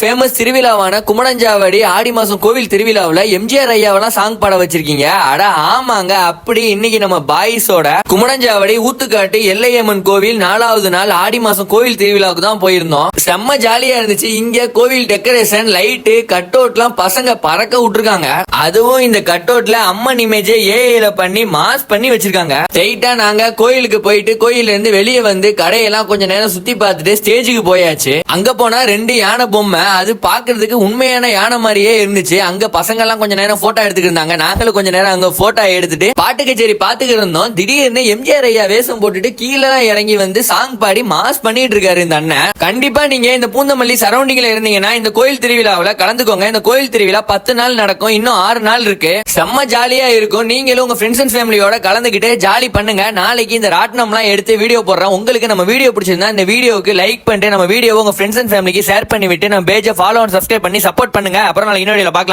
Famous திருவிழாவான Kumananchavadi ஆடி மாசம் கோவில் திருவிழாவுல MGR ஐயாவெல்லாம் song பாட வச்சிருக்கீங்க. அட ஆமாங்க, அப்படி இன்னைக்கு நம்ம பாய்ஸோட குமணஞ்சாவடி ஊத்துக்காட்டு எல்லையம்மன் கோவில் 4வது நாள் ஆடி மாசம் கோவில் திருவிழாவுக்கு தான் போயிருந்தோம். செம்ம ஜாலியா இருந்துச்சு. இங்க கோவில் டெக்கரேஷன், லைட்டு, கட் அவுட்லாம் பசங்க பறக்க விட்டுருக்காங்க. அதுவும் இந்த கட் அவுட்ல அம்மன் இமேஜ் ஏஐல பண்ணி மாஸ் பண்ணி வச்சிருக்காங்க. ஸ்ட்ரைட்டா நாங்க கோயிலுக்கு போயிட்டு கோயில்ல இருந்து வெளியே வந்து கடையெல்லாம் கொஞ்ச நேரம் சுத்தி பார்த்துட்டு ஸ்டேஜுக்கு போயாச்சு. அங்க போனா 2 யானை பொம்மை, அது பாக்குறதுக்கு உண்மையான யானை மாதிரியே இருந்துச்சு. அங்க பசங்க எல்லாம் கொஞ்ச நேரம் போட்டோ எடுத்துக்கிட்டு இருந்தாங்க. நாங்களும் கொஞ்ச நேரம் அங்க போட்டோ எடுத்துட்டு பாட்டு கச்சேரி பாத்துக்கிட்டு இருந்தோம். திடீர்னு எம்ஜிஆர் ஐயா வேஷம் போட்டுட்டு கீழே இறங்கி வந்து சாங் பாடி மாஸ் பண்ணிட்டு இருக்காரு இந்த அண்ணன். கண்டிப்பா நீங்க இந்த பூந்தமல்லி சரௌண்டிங்ல இருந்தீங்கன்னா இந்த கோயில் திருவிழாவில கலந்துக்கோங்க. இந்த கோயில் திருவிழா 10 நாள் நடக்கும். இன்னும் 6 நாள் இருக்கு. செம்ம ஜாலியா இருக்கும். நீங்களும் உங்க ஃப்ரெண்ட்ஸ் அண்ட் ஃபேமிலியோட கலந்துக்கிட்டு ஜாலி பண்ணுங்க. நாளைக்கு இந்த ராட்னம்லாம் எடுத்து வீடியோ போடுறோம். உங்களுக்கு நம்ம வீடியோ பிடிச்சிருந்தா இந்த வீடியோக்கு லைக் பண்ணிட்டு நம்ம வீடியோ உங்க ஃப்ரெண்ட்ஸ் அண்ட் ஃபேமிலிக்கு ஷேர் பண்ணி விட்டு நம்ம பேஜை ஃபாலோ அண்ட் சப்ஸ்கிரைப் பண்ணி சப்போர்ட் பண்ணுங்க. அப்புறம் நாளைக்கு இன்னொரு பார்க்கலாம்.